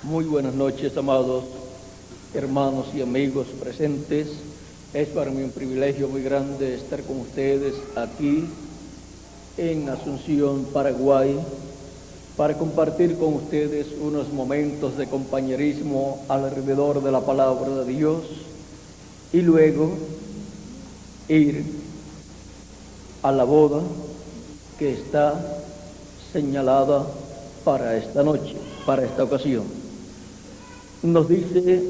Muy buenas noches, amados hermanos y amigos presentes. Es para mí un privilegio muy grande estar con ustedes aquí en Asunción, Paraguay, para compartir con ustedes unos momentos de compañerismo alrededor de la palabra de Dios y luego ir a la boda que está señalada para esta noche, para esta ocasión. Nos dice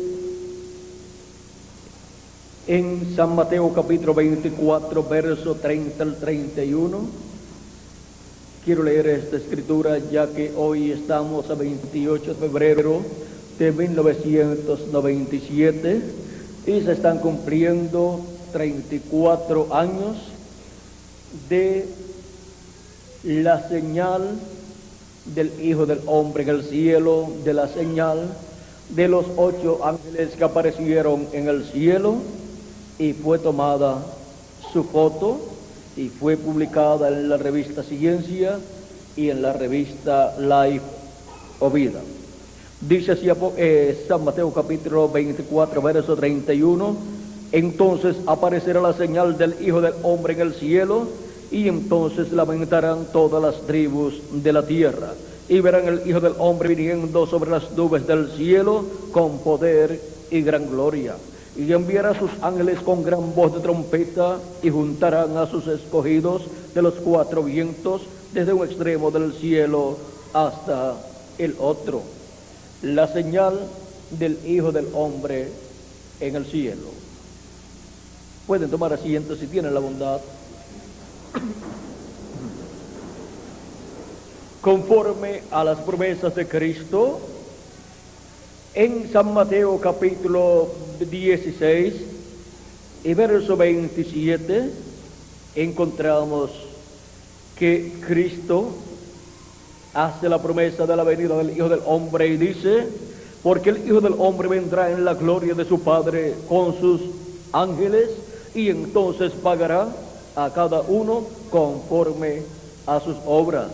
en San Mateo capítulo 24, verso 30 al 31. Quiero leer esta escritura ya que hoy estamos a 28 de febrero de 1997 y se están cumpliendo 34 años de la señal del Hijo del Hombre en el cielo, de la señal de los 8 ángeles que aparecieron en el cielo, y fue tomada su foto y fue publicada en la revista Ciencia y en la revista Life o Vida. Dice así San Mateo capítulo 24, verso 31, entonces aparecerá la señal del Hijo del Hombre en el cielo, y entonces lamentarán todas las tribus de la tierra, y verán el Hijo del Hombre viniendo sobre las nubes del cielo con poder y gran gloria. Y enviará a sus ángeles con gran voz de trompeta, y juntarán a sus escogidos de los 4 vientos, desde un extremo del cielo hasta el otro. La señal del Hijo del Hombre en el cielo. Pueden tomar asiento si tienen la bondad. Conforme a las promesas de Cristo, en San Mateo capítulo 16 y verso 27 encontramos que Cristo hace la promesa de la venida del Hijo del Hombre y dice: porque el Hijo del Hombre vendrá en la gloria de su Padre con sus ángeles, y entonces pagará a cada uno conforme a sus obras.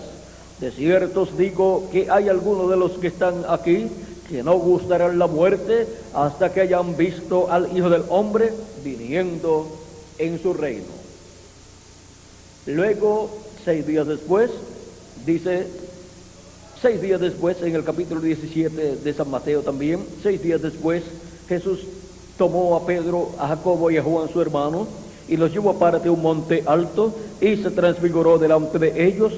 De cierto os digo que hay algunos de los que están aquí que no gustarán la muerte hasta que hayan visto al Hijo del Hombre viniendo en su reino. Luego, 6 días después, dice, 6 días después, en el capítulo 17 de San Mateo también, 6 días después, Jesús tomó a Pedro, a Jacobo y a Juan su hermano, y los llevó aparte a un monte alto, y se transfiguró delante de ellos,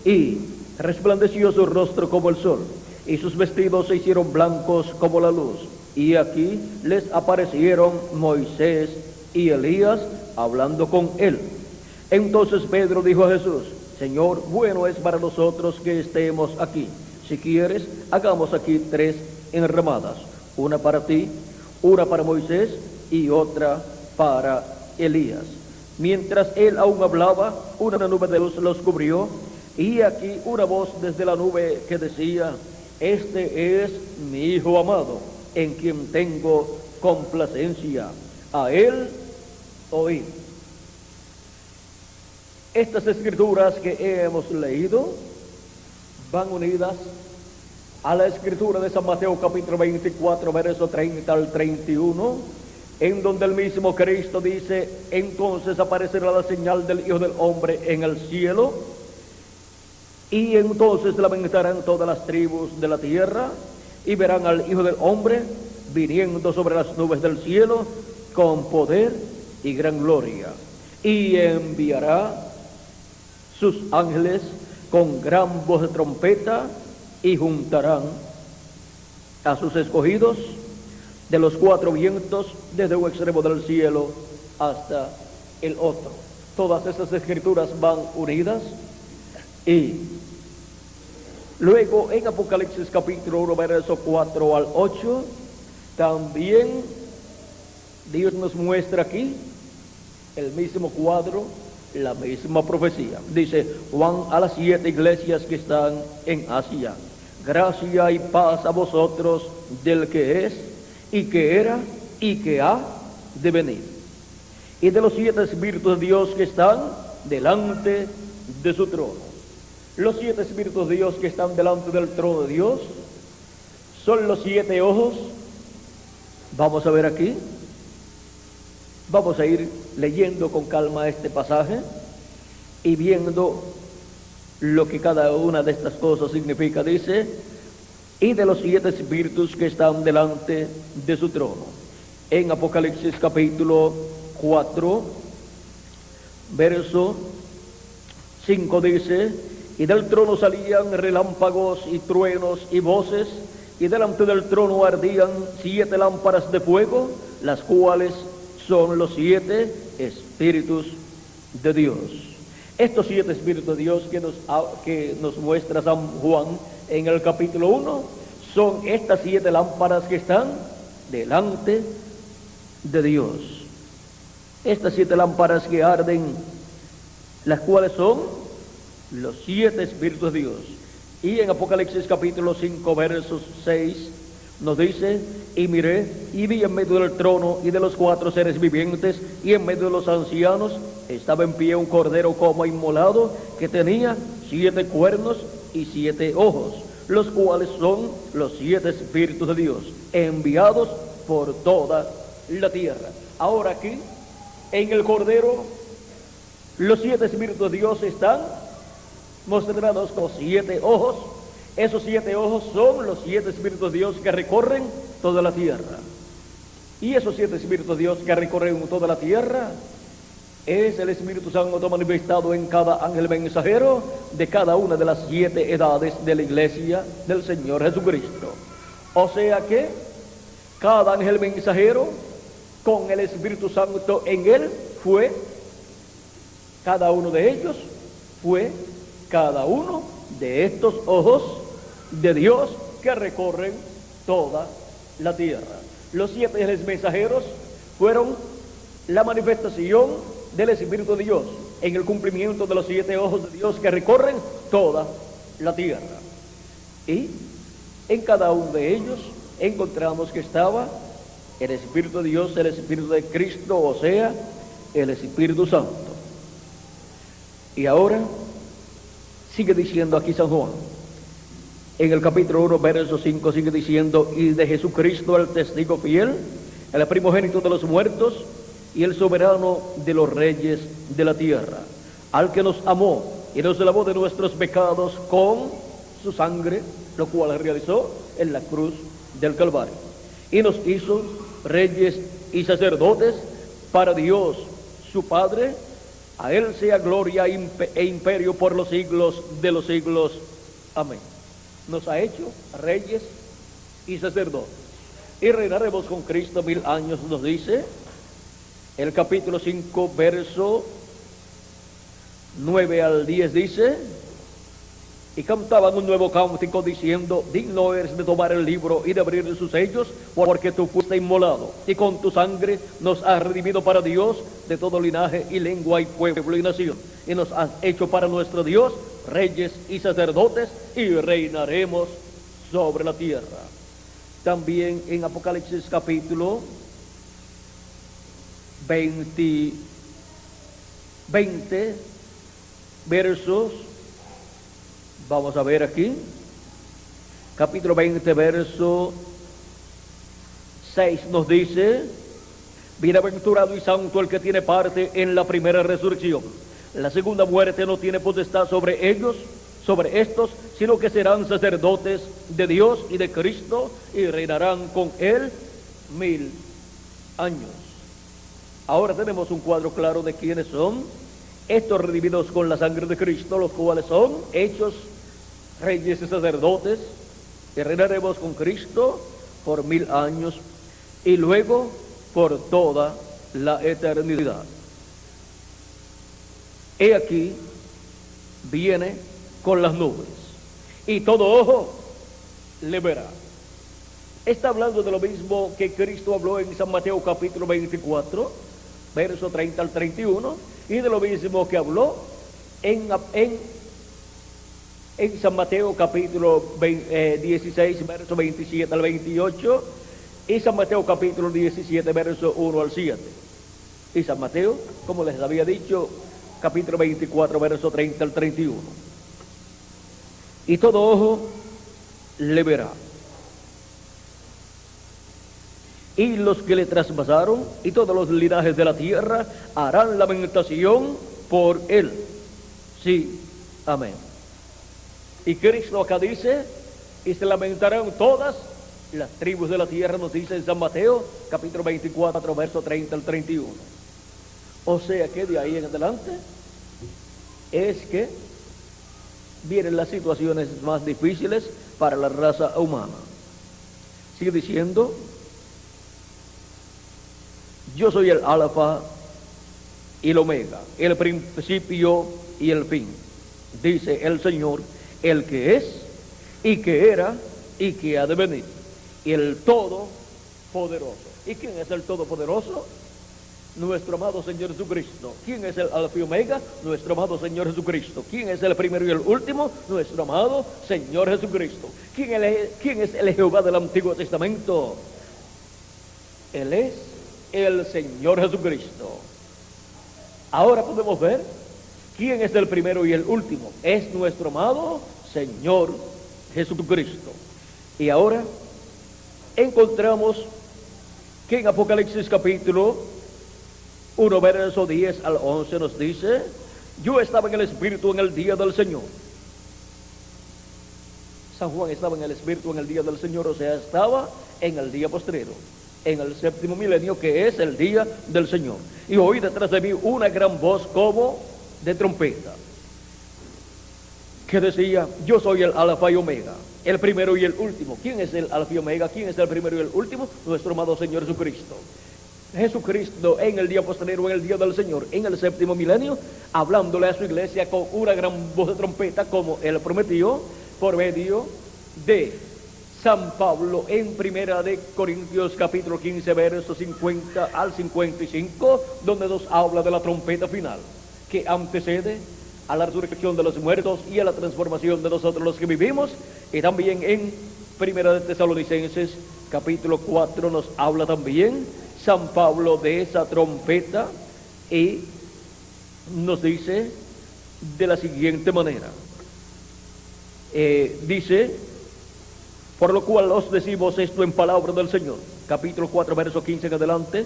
y resplandeció su rostro como el sol, y sus vestidos se hicieron blancos como la luz. Y aquí les aparecieron Moisés y Elías hablando con él. Entonces Pedro dijo a Jesús: Señor, bueno es para nosotros que estemos aquí. Si quieres, hagamos aquí 3 enramadas, una para ti, una para Moisés y otra para Elías. Mientras él aún hablaba, una nube de luz los cubrió, y aquí una voz desde la nube que decía: este es mi Hijo amado, en quien tengo complacencia. A él oíd. Estas escrituras que hemos leído van unidas a la escritura de San Mateo capítulo 24, verso 30 al 31, en donde el mismo Cristo dice: entonces aparecerá la señal del Hijo del Hombre en el cielo, y entonces lamentarán todas las tribus de la tierra, y verán al Hijo del Hombre viniendo sobre las nubes del cielo con poder y gran gloria, y enviará sus ángeles con gran voz de trompeta, y juntarán a sus escogidos de los 4 vientos, desde un extremo del cielo hasta el otro. Todas esas escrituras van unidas. Y luego en Apocalipsis capítulo 1, verso 4 al 8, también Dios nos muestra aquí el mismo cuadro, la misma profecía. Dice: Juan a las 7 iglesias que están en Asia, gracia y paz a vosotros del que es, y que era, y que ha de venir, y de los 7 espíritus de Dios que están delante de su trono. Los 7 espíritus de Dios que están delante del trono de Dios son los 7 ojos. Vamos a ver aquí. Vamos a ir leyendo con calma este pasaje y viendo lo que cada una de estas cosas significa. Dice: y de los 7 espíritus que están delante de su trono. En Apocalipsis capítulo 4, verso 5 dice: y del trono salían relámpagos y truenos y voces, y delante del trono ardían 7 lámparas de fuego, las cuales son los 7 espíritus de Dios. Estos 7 espíritus de Dios que nos muestra San Juan en el capítulo 1 son estas 7 lámparas que están delante de Dios. Estas 7 lámparas que arden, las cuales son los 7 espíritus de Dios. Y en Apocalipsis capítulo 5, versos 6, nos dice: y miré, y vi en medio del trono y de los 4 seres vivientes, y en medio de los ancianos, estaba en pie un cordero como inmolado, que tenía 7 cuernos y 7 ojos, los cuales son los 7 espíritus de Dios, enviados por toda la tierra. Ahora aquí, en el cordero, los 7 espíritus de Dios están mostrados con 7 ojos. Esos 7 ojos son los 7 espíritus de Dios que recorren toda la tierra. Y esos 7 espíritus de Dios que recorren toda la tierra es el Espíritu Santo manifestado en cada ángel mensajero de cada una de las 7 edades de la iglesia del Señor Jesucristo. O sea que cada ángel mensajero con el Espíritu Santo en él fue, cada uno de ellos fue cada uno de estos ojos de Dios que recorren toda la tierra. Los 7 ángeles mensajeros fueron la manifestación del Espíritu de Dios en el cumplimiento de los 7 ojos de Dios que recorren toda la tierra. Y en cada uno de ellos encontramos que estaba el Espíritu de Dios, el Espíritu de Cristo, o sea, el Espíritu Santo. Y ahora sigue diciendo aquí San Juan, en el capítulo 1, verso 5, sigue diciendo: y de Jesucristo el testigo fiel, el primogénito de los muertos y el soberano de los reyes de la tierra, al que nos amó y nos lavó de nuestros pecados con su sangre, lo cual realizó en la cruz del Calvario, y nos hizo reyes y sacerdotes para Dios su Padre. A él sea gloria e imperio por los siglos de los siglos. Amén. Nos ha hecho reyes y sacerdotes, y reinaremos con Cristo 1000 años, nos dice el capítulo 5, verso 9 al 10, dice: y cantaban un nuevo cántico diciendo: digno eres de tomar el libro y de abrir sus sellos, porque tú fuiste inmolado, y con tu sangre nos has redimido para Dios de todo linaje y lengua y pueblo y nación, y nos has hecho para nuestro Dios reyes y sacerdotes, y reinaremos sobre la tierra. También en Apocalipsis capítulo 20, versos, vamos a ver aquí, capítulo 20, verso 6 nos dice: bienaventurado y santo el que tiene parte en la primera resurrección. La segunda muerte no tiene potestad sobre ellos, sobre estos, sino que serán sacerdotes de Dios y de Cristo, y reinarán con él 1000 años. Ahora tenemos un cuadro claro de quiénes son estos redimidos con la sangre de Cristo, los cuales son hechos reyes y sacerdotes, y reinaremos con Cristo por 1000 años y luego por toda la eternidad. He aquí viene con las nubes, y todo ojo le verá. Está hablando de lo mismo que Cristo habló en San Mateo capítulo 24, verso 30 al 31, y de lo mismo que habló en San Mateo capítulo 16, verso 27 al 28, y San Mateo capítulo 17, verso 1 al 7. Y San Mateo, como les había dicho, capítulo 24, verso 30 al 31. Y todo ojo le verá. y los que le traspasaron, y todos los linajes de la tierra harán lamentación por él. Sí, amén. Y Cristo acá dice, y se lamentarán todas las tribus de la tierra, nos dice en San Mateo, capítulo 24, verso 30 al 31. O sea que de ahí en adelante es que vienen las situaciones más difíciles para la raza humana. Sigue diciendo, yo soy el alfa y el omega, el principio y el fin, dice el Señor, el que es y que era y que ha de venir, el Todopoderoso. ¿Y quién es el Todopoderoso? Nuestro amado Señor Jesucristo. ¿Quién es el alfa y omega? Nuestro amado Señor Jesucristo. ¿Quién es el primero y el último? Nuestro amado Señor Jesucristo. ¿Quién es el Jehová del Antiguo Testamento? Él es el Señor Jesucristo. Ahora podemos ver quién es el primero y el último. Es nuestro amado Señor Jesucristo. Y ahora encontramos que en Apocalipsis capítulo 1, verso 10 al 11 nos dice, yo estaba en el Espíritu en el día del Señor. San Juan estaba en el Espíritu en el día del Señor, o sea, estaba en el día postrero, en el séptimo milenio, que es el día del Señor. Y oí detrás de mí una gran voz como de trompeta, que decía, yo soy el alfa y omega, el primero y el último. ¿Quién es el alfa y omega? ¿Quién es el primero y el último? Nuestro amado Señor Jesucristo. Jesucristo en el día posterior, en el día del Señor, en el séptimo milenio, hablándole a su iglesia con una gran voz de trompeta, como él prometió, por medio de San Pablo en Primera de Corintios capítulo 15, versos 50 al 55, donde nos habla de la trompeta final, que antecede a la resurrección de los muertos y a la transformación de nosotros los que vivimos. Y también en Primera de Tesalonicenses capítulo 4 nos habla también San Pablo de esa trompeta y nos dice de la siguiente manera. Dice, por lo cual os decimos esto en palabra del Señor, capítulo 4, verso 15 en adelante,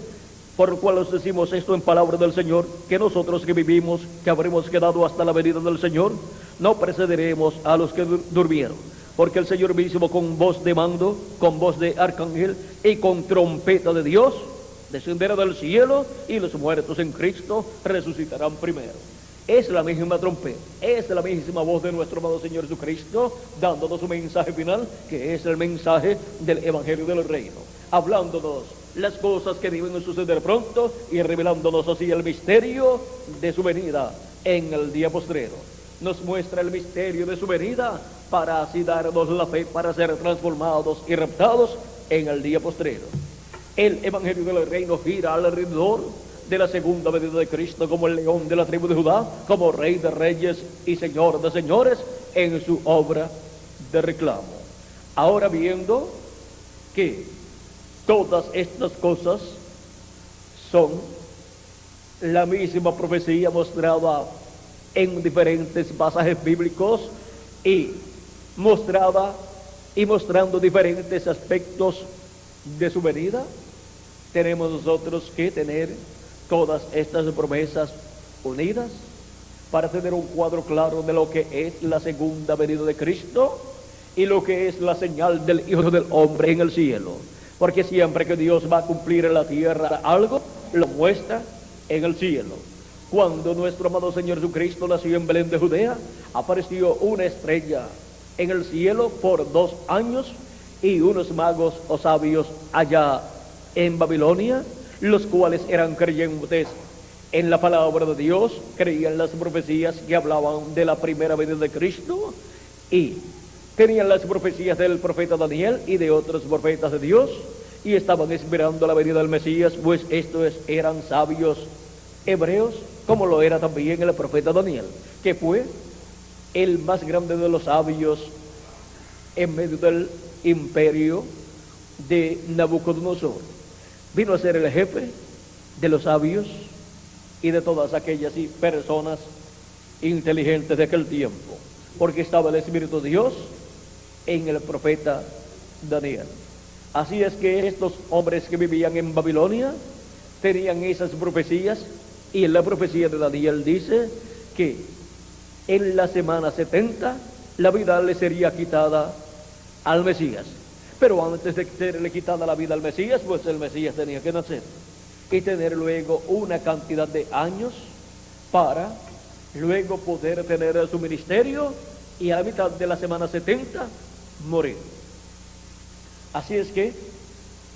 por lo cual os decimos esto en palabra del Señor, que nosotros que vivimos, que habremos quedado hasta la venida del Señor, no precederemos a los que durmieron, porque el Señor mismo con voz de mando, con voz de arcángel y con trompeta de Dios, descenderá del cielo, y los muertos en Cristo resucitarán primero. Es la misma trompeta, es la misma voz de nuestro amado Señor Jesucristo, dándonos un mensaje final, que es el mensaje del Evangelio del Reino, hablándonos las cosas que deben suceder pronto y revelándonos así el misterio de su venida en el día postrero. Nos muestra el misterio de su venida para así darnos la fe para ser transformados y raptados en el día postrero. El Evangelio del Reino gira alrededor de la segunda venida de Cristo como el león de la tribu de Judá, como Rey de reyes y Señor de señores en su obra de reclamo. Ahora, viendo que todas estas cosas son la misma profecía mostrada en diferentes pasajes bíblicos y mostrando diferentes aspectos de su venida, tenemos nosotros que tener todas estas promesas unidas para tener un cuadro claro de lo que es la segunda venida de Cristo y lo que es la señal del Hijo del Hombre en el cielo. Porque siempre que Dios va a cumplir en la tierra algo, lo muestra en el cielo. Cuando nuestro amado Señor Jesucristo nació en Belén de Judea, apareció una estrella en el cielo por 2 años, y unos magos o sabios allá en Babilonia, los cuales eran creyentes en la palabra de Dios, creían las profecías que hablaban de la primera venida de Cristo, y tenían las profecías del profeta Daniel y de otros profetas de Dios, y estaban esperando la venida del Mesías, pues estos eran sabios hebreos, como lo era también el profeta Daniel, que fue el más grande de los sabios en medio del imperio de Nabucodonosor. Vino a ser el jefe de los sabios y de todas aquellas personas inteligentes de aquel tiempo, porque estaba el Espíritu de Dios en el profeta Daniel. Así es que estos hombres que vivían en Babilonia tenían esas profecías, y en la profecía de Daniel dice que en la semana 70 la vida le sería quitada al Mesías. Pero antes de serle quitada la vida al Mesías, pues el Mesías tenía que nacer y tener luego una cantidad de años para luego poder tener su ministerio, y a la mitad de la semana 70 morir. Así es que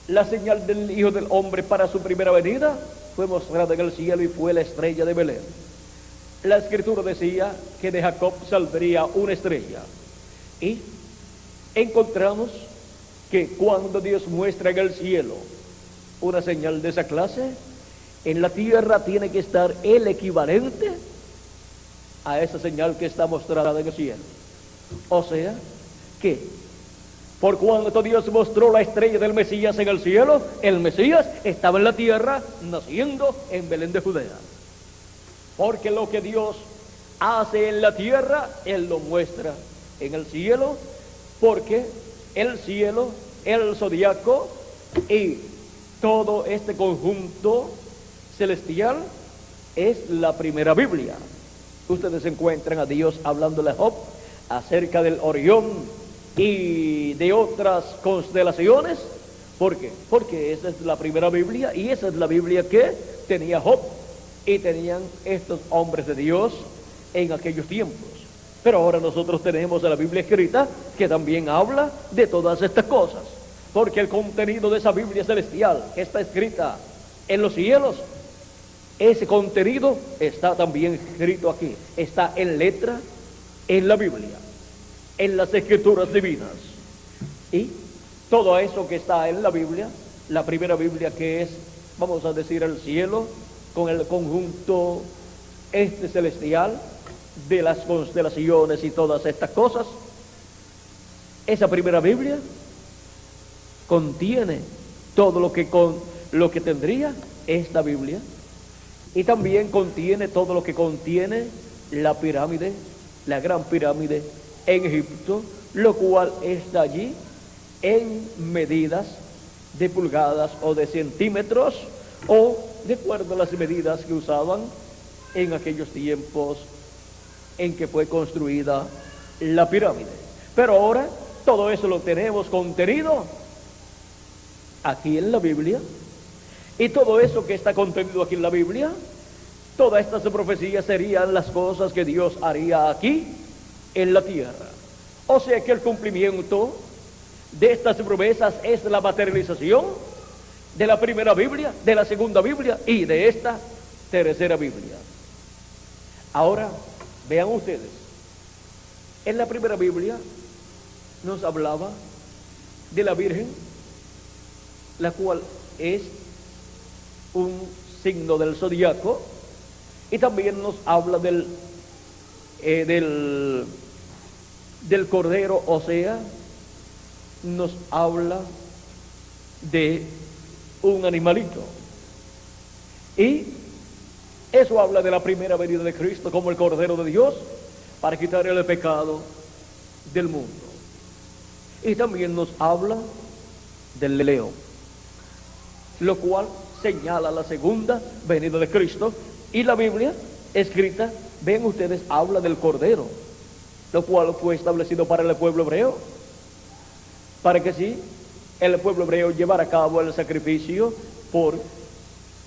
la señal del Hijo del Hombre para su primera venida fue mostrada en el cielo y fue la estrella de Belén. La Escritura decía que de Jacob saldría una estrella, y encontramos que cuando Dios muestra en el cielo una señal de esa clase, en la tierra tiene que estar el equivalente a esa señal que está mostrada en el cielo. O sea que por cuanto Dios mostró la estrella del Mesías en el cielo, el Mesías estaba en la tierra naciendo en Belén de Judea. Porque lo que Dios hace en la tierra, Él lo muestra en el cielo, porque el cielo, el zodiaco y todo este conjunto celestial es la primera Biblia. Ustedes encuentran a Dios hablándole a Job acerca del Orión y de otras constelaciones. ¿Por qué? Porque esa es la primera Biblia, y esa es la Biblia que tenía Job y tenían estos hombres de Dios en aquellos tiempos. Pero ahora nosotros tenemos la Biblia escrita que también habla de todas estas cosas, porque el contenido de esa Biblia celestial que está escrita en los cielos, ese contenido está también escrito aquí, está en letra en la Biblia, en las escrituras divinas. Y todo eso que está en la Biblia, la primera Biblia, que es, vamos a decir, el cielo con el conjunto celestial de las constelaciones y todas estas cosas, esa primera Biblia contiene todo lo que tendría esta Biblia, y también contiene todo lo que contiene la pirámide, la gran pirámide en Egipto, lo cual está allí en medidas de pulgadas o de centímetros, o de acuerdo a las medidas que usaban en aquellos tiempos en que fue construida la pirámide. Pero ahora todo eso lo tenemos contenido aquí en la Biblia, y todo eso que está contenido aquí en la Biblia, todas estas profecías serían las cosas que Dios haría aquí en la tierra. O sea que el cumplimiento de estas promesas es la materialización de la primera Biblia, de la segunda Biblia y de esta tercera Biblia. Ahora, vean ustedes, en la primera Biblia nos hablaba de la Virgen, la cual es un signo del zodiaco, y también nos habla del Cordero, o sea, nos habla de un animalito, y eso habla de la primera venida de Cristo como el Cordero de Dios para quitar el pecado del mundo. Y también nos habla del león, lo cual señala la segunda venida de Cristo. Y la Biblia escrita, ven ustedes, habla del Cordero, lo cual fue establecido para el pueblo hebreo, para que sí, el pueblo hebreo llevara a cabo el sacrificio por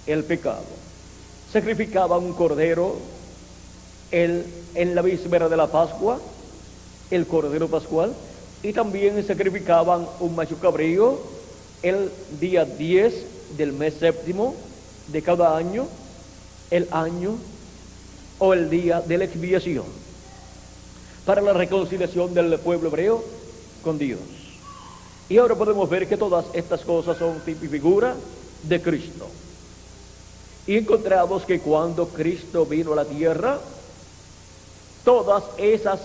el pecado. Sacrificaban un cordero en la víspera de la Pascua, el Cordero Pascual, y también sacrificaban un macho cabrío el día 10 del mes séptimo de cada año, el año o el día de la expiación, para la reconciliación del pueblo hebreo con Dios. Y ahora podemos ver que todas estas cosas son tipo y figura de Cristo. Y encontramos que cuando Cristo vino a la tierra, todas esas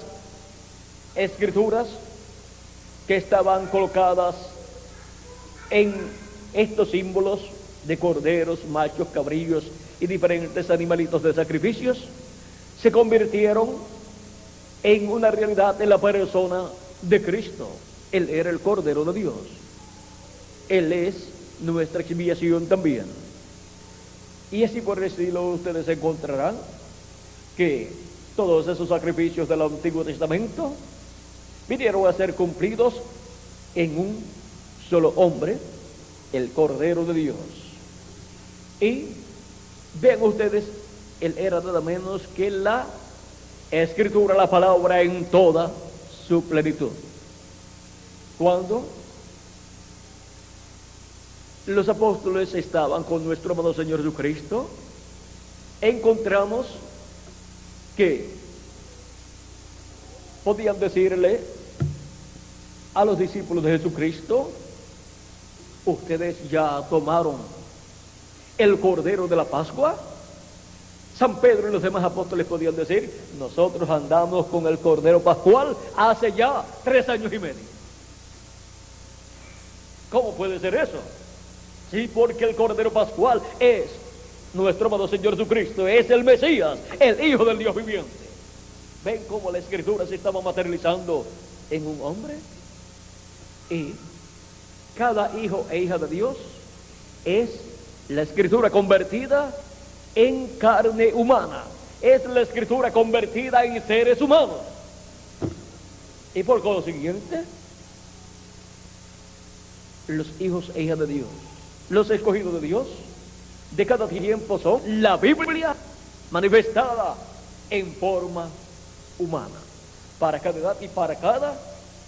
escrituras que estaban colocadas en estos símbolos de corderos, machos, cabrillos y diferentes animalitos de sacrificios, se convirtieron en una realidad en la persona de Cristo. Él era el Cordero de Dios. Él es nuestra expiación también. Y así por el estilo ustedes encontrarán que todos esos sacrificios del Antiguo Testamento vinieron a ser cumplidos en un solo hombre, el Cordero de Dios. Y vean ustedes, Él era nada menos que la Escritura, la palabra en toda su plenitud. Cuando los apóstoles estaban con nuestro amado Señor Jesucristo, encontramos que podían decirle a los discípulos de Jesucristo: ustedes ya tomaron el Cordero de la Pascua. San Pedro y los demás apóstoles podían decir: nosotros andamos con el Cordero Pascual hace ya 3 años y medio. ¿Cómo puede ser eso? Sí, porque el Cordero Pascual es nuestro amado Señor Jesucristo, es el Mesías, el Hijo del Dios viviente. ¿Ven cómo la Escritura se estaba materializando en un hombre? Y cada hijo e hija de Dios es la Escritura convertida en carne humana, es la Escritura convertida en seres humanos. Y por consiguiente, los hijos e hijas de Dios, los escogidos de Dios, de cada tiempo son la Biblia manifestada en forma humana, para cada edad y para cada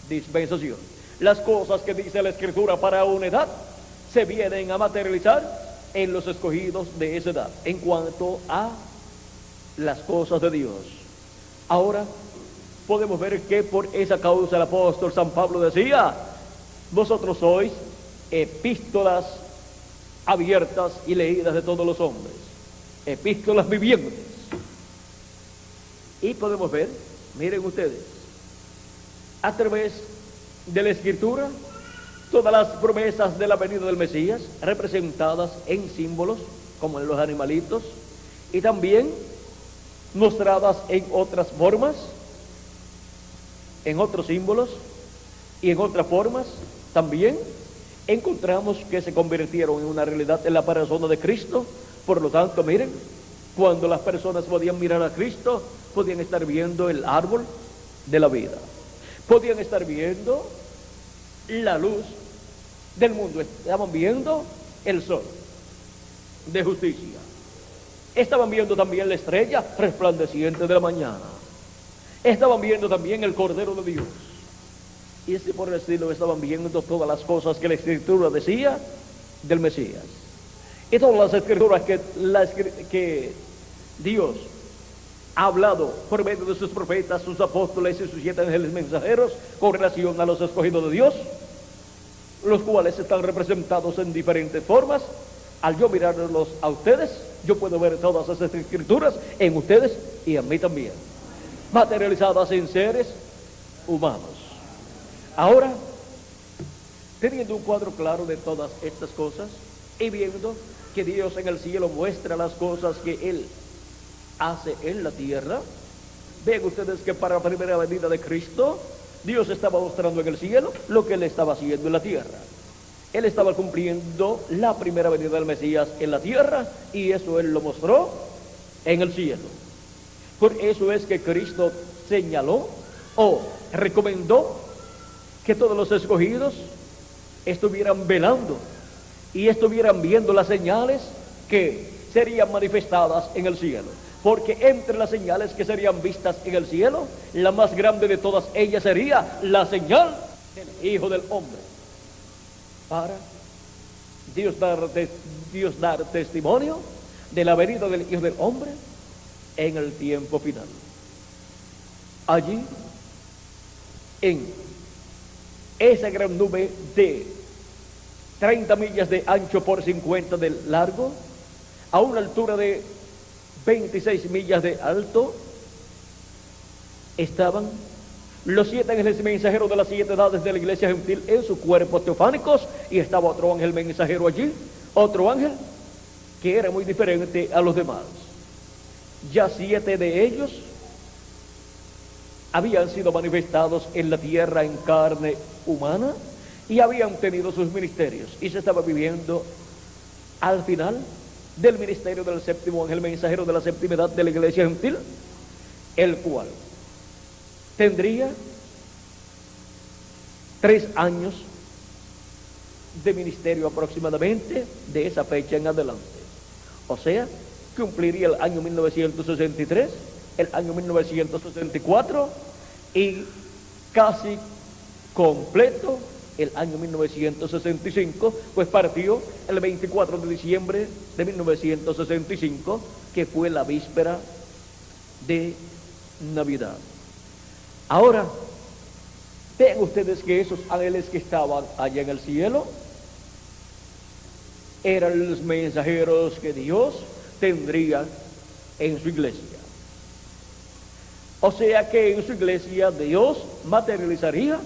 dispensación. Las cosas que dice la Escritura para una edad se vienen a materializar en los escogidos de esa edad, en cuanto a las cosas de Dios. Ahora podemos ver que por esa causa el apóstol San Pablo decía: vosotros sois epístolas abiertas y leídas de todos los hombres, epístolas vivientes. Y podemos ver, miren ustedes, a través de la Escritura, todas las promesas de la venida del Mesías representadas en símbolos, como en los animalitos, y también mostradas en otras formas, en otros símbolos y en otras formas. También encontramos que se convirtieron en una realidad en la persona de Cristo. Por lo tanto, miren, cuando las personas podían mirar a Cristo, podían estar viendo el árbol de la vida, podían estar viendo la luz del mundo, estaban viendo el sol de justicia, estaban viendo también la estrella resplandeciente de la mañana, estaban viendo también el Cordero de Dios, y así por el estilo estaban viendo todas las cosas que la Escritura decía del Mesías, y todas las escrituras que Dios ha hablado por medio de sus profetas, sus apóstoles y sus 7 ángeles mensajeros con relación a los escogidos de Dios, los cuales están representados en diferentes formas. Al yo mirarlos a ustedes, yo puedo ver todas esas escrituras en ustedes y en mí también, materializadas en seres humanos. Ahora, teniendo un cuadro claro de todas estas cosas y viendo que Dios en el cielo muestra las cosas que Él hace en la tierra, vean ustedes que para la primera venida de Cristo, Dios estaba mostrando en el cielo lo que Él estaba haciendo en la tierra. Él estaba cumpliendo la primera venida del Mesías en la tierra, y eso Él lo mostró en el cielo. Por eso es que Cristo señaló o recomendó que todos los escogidos estuvieran velando y estuvieran viendo las señales que serían manifestadas en el cielo. Porque entre las señales que serían vistas en el cielo, la más grande de todas ellas sería la señal del Hijo del Hombre, para Dios dar testimonio de la venida del Hijo del Hombre en el tiempo final. Allí, en esa gran nube de 30 millas de ancho por 50 de largo, a una altura de 26 millas de alto, estaban los 7 ángeles mensajeros de las 7 edades de la iglesia gentil en sus cuerpos teofánicos, y estaba otro ángel mensajero allí, otro ángel que era muy diferente a los demás. Ya 7 de ellos habían sido manifestados en la tierra en carne humana, y habían tenido sus ministerios, y se estaba viviendo al final del ministerio del séptimo ángel mensajero de la séptima edad de la iglesia gentil, el cual tendría 3 años de ministerio aproximadamente de esa fecha en adelante. O sea, cumpliría el año 1963, el año 1964 y casi completo el año 1965, pues partió el 24 de diciembre de 1965, que fue la víspera de Navidad. Ahora, vean ustedes que esos ángeles que estaban allá en el cielo eran los mensajeros que Dios tendría en su iglesia. O sea que en su iglesia Dios materializaría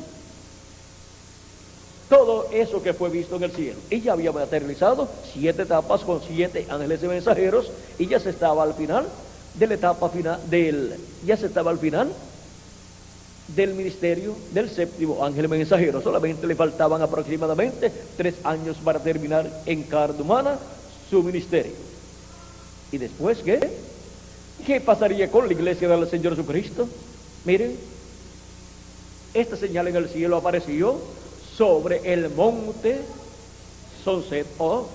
todo eso que fue visto en el cielo. Y ya había materializado 7 etapas con 7 ángeles y mensajeros, y ya se estaba al final de la etapa final del ministerio del séptimo ángel mensajero. Solamente le faltaban aproximadamente 3 años para terminar en carne humana su ministerio. ¿Y después qué? ¿Qué pasaría con la iglesia del Señor Jesucristo? Miren, esta señal en el cielo apareció sobre el monte Sunset, o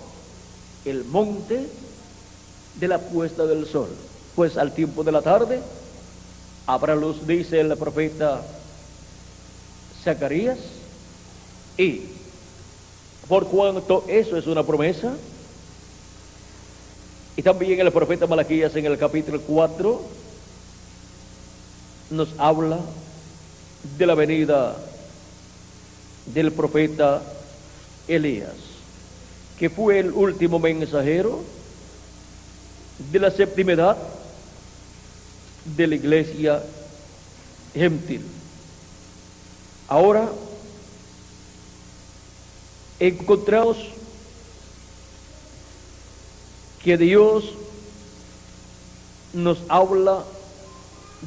el monte de la puesta del sol. Pues al tiempo de la tarde habrá luz, dice el profeta Zacarías, y por cuanto eso es una promesa, y también el profeta Malaquías en el capítulo 4 nos habla de la venida del profeta Elías, que fue el último mensajero de la séptima edad de la iglesia gentil. Ahora encontramos que Dios nos habla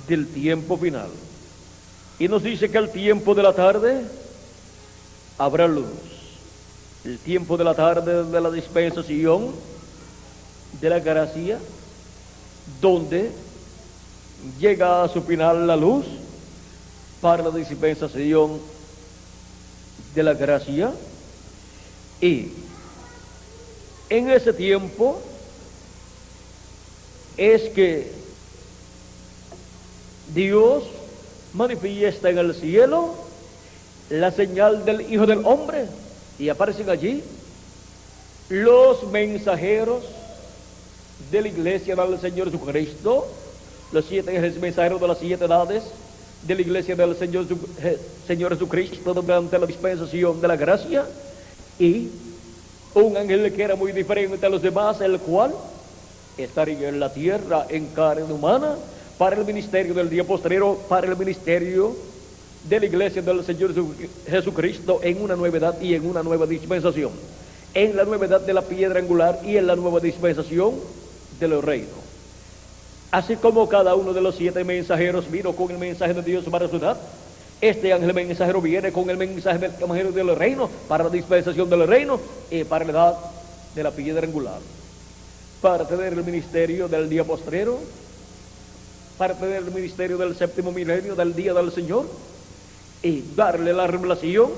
del tiempo final y nos dice que al tiempo de la tarde habrá luz. El tiempo de la tarde de la dispensación de la gracia, donde llega a su final la luz para la dispensación de la gracia, y en ese tiempo es que Dios manifiesta en el cielo la señal del Hijo del Hombre, y aparecen allí los mensajeros de la iglesia del Señor Jesucristo, los 7 ángeles mensajeros de las 7 edades de la iglesia del Señor Jesucristo durante la dispensación de la gracia, y un ángel que era muy diferente a los demás, el cual estaría en la tierra en carne humana para el ministerio del día postrero, para el ministerio de la iglesia del Señor Jesucristo en una nueva edad y en una nueva dispensación, en la nueva edad de la piedra angular y en la nueva dispensación del reino. Así como cada uno de los 7 mensajeros vino con el mensaje de Dios para su edad, este ángel mensajero viene con el mensaje del evangelio del reino para la dispensación del reino y para la edad de la piedra angular, para tener el ministerio del día postrero, para tener el ministerio del séptimo milenio, del día del Señor, y darle la revelación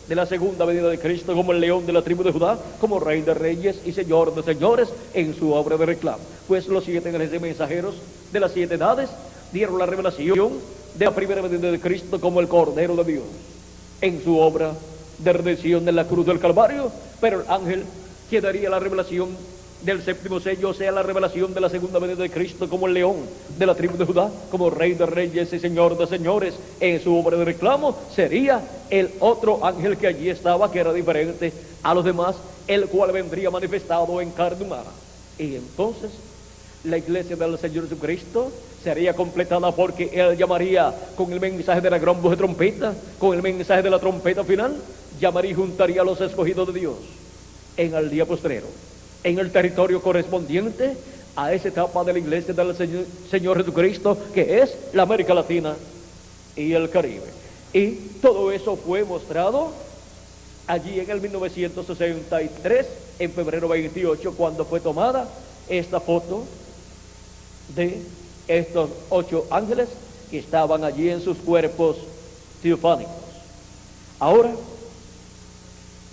de la segunda venida de Cristo como el león de la tribu de Judá, como rey de reyes y señor de señores en su obra de reclamo. Pues los 7 ángeles de mensajeros de las 7 edades dieron la revelación de la primera venida de Cristo como el Cordero de Dios en su obra de redención en la cruz del Calvario, pero el ángel que daría la revelación del séptimo sello, o sea, la revelación de la segunda venida de Cristo como el león de la tribu de Judá, como rey de reyes y señor de señores en su obra de reclamo, sería el otro ángel que allí estaba, que era diferente a los demás, el cual vendría manifestado en carne humana. Y entonces la iglesia del Señor Jesucristo sería completada, porque él llamaría con el mensaje de la gran voz de trompeta, con el mensaje de la trompeta final, llamaría y juntaría a los escogidos de Dios en el día postrero, en el territorio correspondiente a esa etapa de la iglesia del Señor Jesucristo, que es la América Latina y el Caribe. Y todo eso fue mostrado allí en el 1963, en febrero 28, cuando fue tomada esta foto de estos 8 ángeles que estaban allí en sus cuerpos teofánicos. Ahora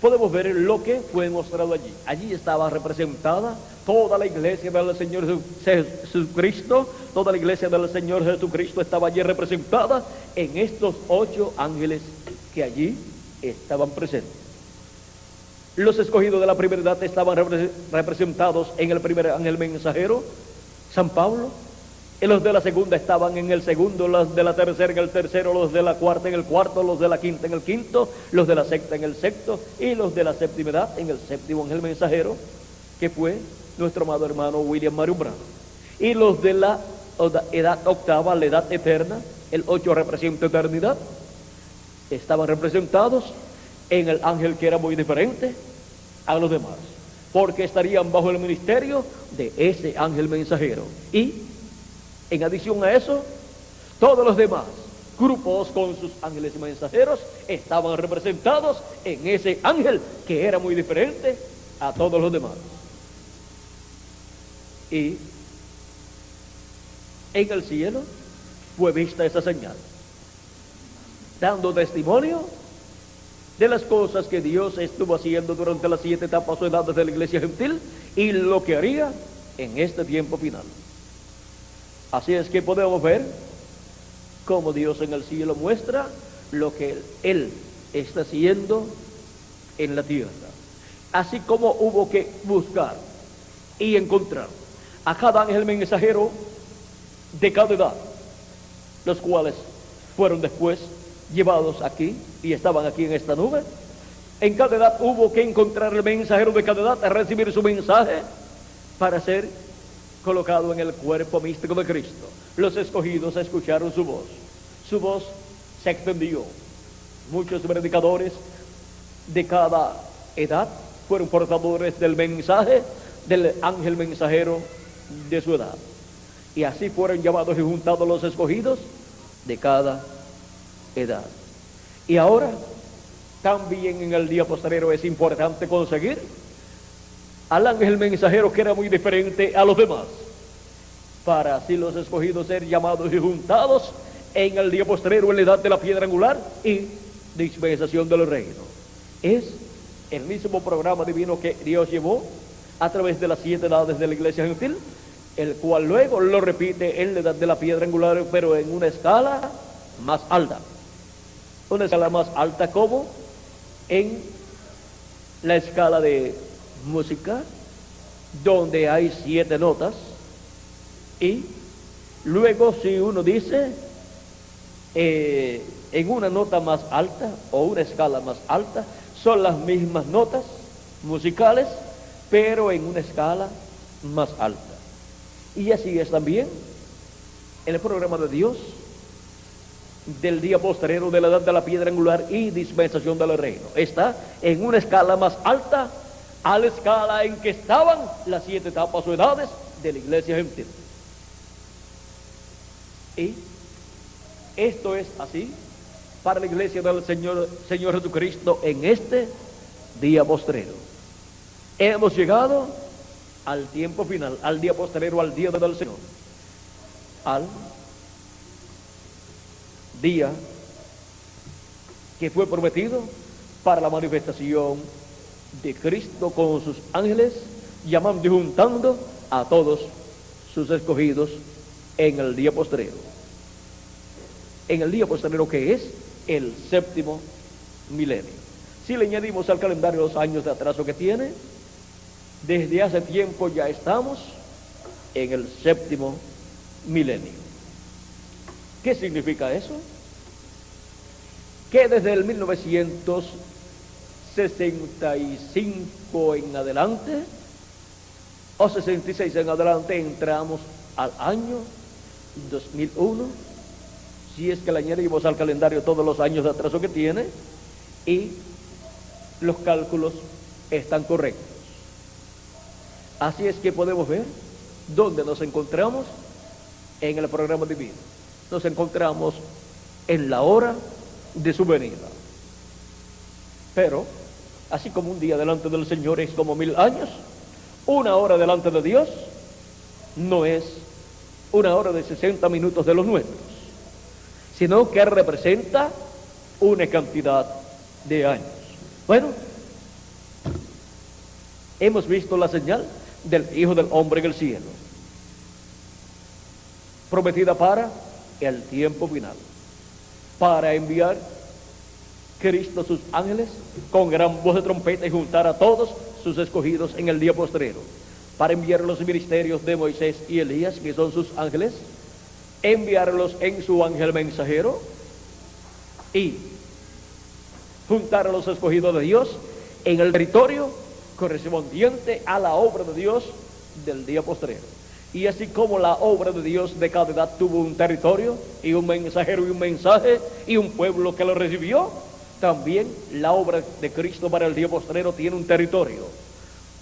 podemos ver lo que fue mostrado allí. Allí estaba representada toda la iglesia del Señor Jesucristo. Toda la iglesia del Señor Jesucristo estaba allí representada en estos 8 ángeles que allí estaban presentes. Los escogidos de la primera edad estaban representados en el primer ángel mensajero, San Pablo. Y los de la segunda estaban en el segundo, los de la tercera en el tercero, los de la cuarta en el cuarto, los de la quinta en el quinto, los de la sexta en el sexto y los de la séptima edad en el séptimo ángel mensajero, que fue nuestro amado hermano William Marion Branham. Y los de la edad octava, la edad eterna, el 8 representa eternidad, estaban representados en el ángel que era muy diferente a los demás, porque estarían bajo el ministerio de ese ángel mensajero. Y en adición a eso, todos los demás grupos con sus ángeles mensajeros estaban representados en ese ángel que era muy diferente a todos los demás. Y en el cielo fue vista esa señal, dando testimonio de las cosas que Dios estuvo haciendo durante las 7 etapas o edades de la iglesia gentil y lo que haría en este tiempo final. Así es que podemos ver cómo Dios en el cielo muestra lo que Él está haciendo en la tierra. Así como hubo que buscar y encontrar a cada ángel mensajero de cada edad, los cuales fueron después llevados aquí y estaban aquí en esta nube. En cada edad hubo que encontrar el mensajero de cada edad a recibir su mensaje para ser colocado en el cuerpo místico de Cristo. Los escogidos escucharon su voz se extendió. Muchos predicadores de cada edad fueron portadores del mensaje del ángel mensajero de su edad, y así fueron llamados y juntados los escogidos de cada edad. Y ahora también en el día postrero es importante conseguir al ángel mensajero que era muy diferente a los demás, para así los escogidos ser llamados y juntados en el día postrero en la edad de la piedra angular y dispensación del reino. Es el mismo programa divino que Dios llevó a través de las 7 edades de la iglesia gentil, el cual luego lo repite en la edad de la piedra angular, pero en una escala más alta. Una escala más alta como en la escala de música, donde hay 7 notas, y luego si uno dice en una nota más alta o una escala más alta, son las mismas notas musicales, pero en una escala más alta. Y así es también el programa de Dios del día postrero de la edad de la piedra angular y dispensación del reino. Está en una escala más alta a la escala en que estaban las 7 etapas o edades de la iglesia gentil. Y esto es así para la iglesia del Señor Jesucristo en este día postrero. Hemos llegado al tiempo final, al día postrero, al día del Señor, al día que fue prometido para la manifestación de Cristo con sus ángeles, llamando y juntando a todos sus escogidos en el día postrero. En el día postrero, que es el 7º milenio. Si le añadimos al calendario los años de atraso que tiene, desde hace tiempo ya estamos en el 7º milenio. ¿Qué significa eso? Que desde el 1965 en adelante, o 66 en adelante, entramos al año 2001, si es que le añadimos al calendario todos los años de atraso que tiene, y los cálculos están correctos. Así es que podemos ver dónde nos encontramos en el programa divino. Nos encontramos en la hora de su venida. Pero Así como un día delante del Señor es como 1000 años, una hora delante de Dios no es una hora de 60 minutos de los nuestros, sino que representa una cantidad de años. Bueno, hemos visto la señal del Hijo del Hombre en el cielo, prometida para el tiempo final, para enviar Cristo sus ángeles con gran voz de trompeta y juntar a todos sus escogidos en el día postrero, para enviar los ministerios de Moisés y Elías, que son sus ángeles, enviarlos en su ángel mensajero y juntar a los escogidos de Dios en el territorio correspondiente a la obra de Dios del día postrero. Y así como la obra de Dios de cada edad tuvo un territorio y un mensajero y un mensaje y un pueblo que lo recibió, también la obra de Cristo para el día postrero tiene un territorio,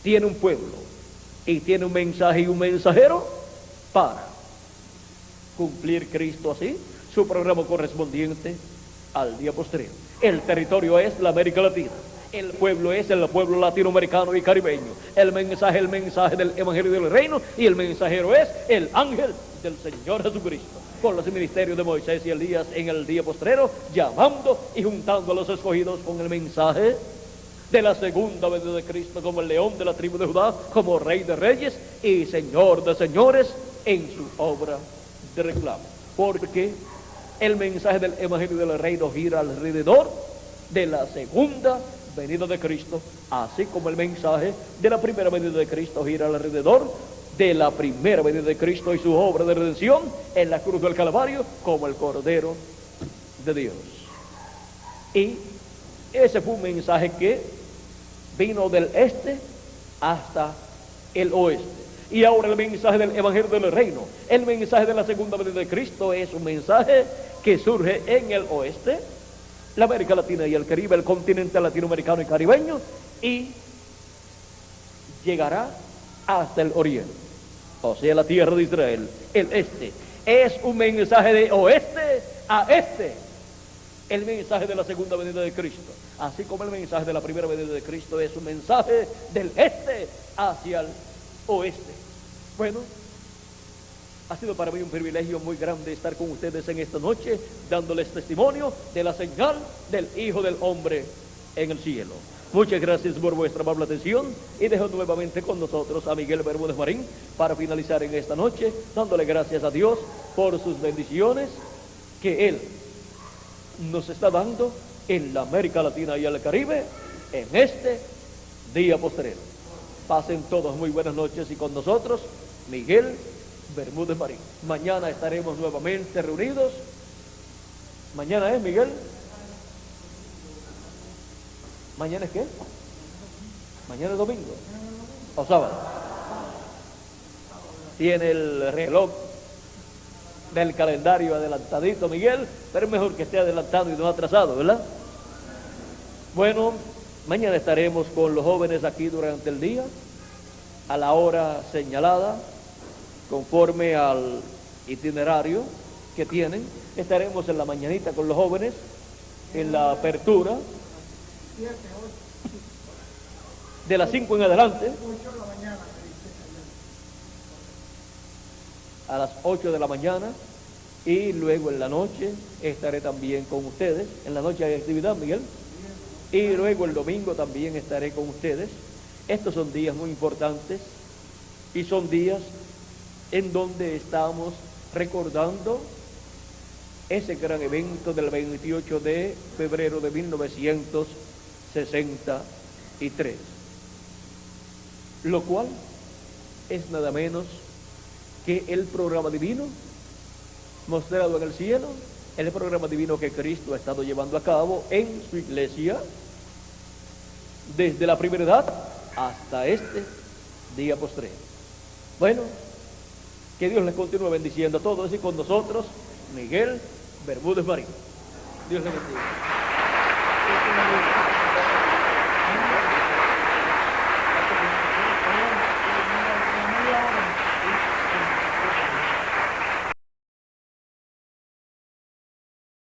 tiene un pueblo y tiene un mensaje y un mensajero para cumplir Cristo así su programa correspondiente al día postrero. El territorio es la América Latina, el pueblo es el pueblo latinoamericano y caribeño, el mensaje del Evangelio del Reino, y el mensajero es el ángel del Señor Jesucristo, con los ministerios de Moisés y Elías en el día postrero, llamando y juntando a los escogidos con el mensaje de la segunda venida de Cristo, como el león de la tribu de Judá, como Rey de reyes y Señor de señores en su obra de reclamo. Porque el mensaje del Evangelio del Reino gira alrededor de la segunda venida de Cristo, así como el mensaje de la primera venida de Cristo gira alrededor de la primera venida de Cristo y su obra de redención en la cruz del Calvario como el Cordero de Dios. Y ese fue un mensaje que vino del este hasta el oeste. Y ahora el mensaje del Evangelio del Reino, el mensaje de la segunda venida de Cristo, es un mensaje que surge en el oeste, la América Latina y el Caribe, el continente latinoamericano y caribeño, y llegará hasta el oriente, o sea, la tierra de Israel, el este. Es un mensaje de oeste a este, el mensaje de la segunda venida de Cristo, así como el mensaje de la primera venida de Cristo es un mensaje del este hacia el oeste. Bueno, ha sido para mí un privilegio muy grande estar con ustedes en esta noche, dándoles testimonio de la señal del Hijo del Hombre en el cielo. Muchas gracias por vuestra amable atención, y dejo nuevamente con nosotros a Miguel Bermúdez Marín para finalizar en esta noche, dándole gracias a Dios por sus bendiciones que Él nos está dando en la América Latina y el Caribe en este día postrero. Pasen todos muy buenas noches, y con nosotros Miguel Bermúdez Marín. Mañana estaremos nuevamente reunidos. ¿Mañana es, Miguel? ¿Mañana es qué? ¿Mañana es domingo? ¿O sábado? Tiene el reloj del calendario adelantadito, Miguel, pero es mejor que esté adelantado y no atrasado, ¿verdad? Bueno, mañana estaremos con los jóvenes aquí durante el día, a la hora señalada, conforme al itinerario que tienen. Estaremos en la mañanita con los jóvenes, en la apertura, de las 5 en adelante, a las 8 de la mañana, y luego en la noche estaré también con ustedes. En la noche hay actividad, Miguel, y luego el domingo también estaré con ustedes. Estos son días muy importantes, y son días en donde estamos recordando ese gran evento del 28 de febrero de 1963, lo cual es nada menos que el programa divino mostrado en el cielo, el programa divino que Cristo ha estado llevando a cabo en su iglesia desde la primera edad hasta este día postrero. Bueno, que Dios les continúe bendiciendo a todos, y con nosotros Miguel Bermúdez Marín. Dios les bendiga.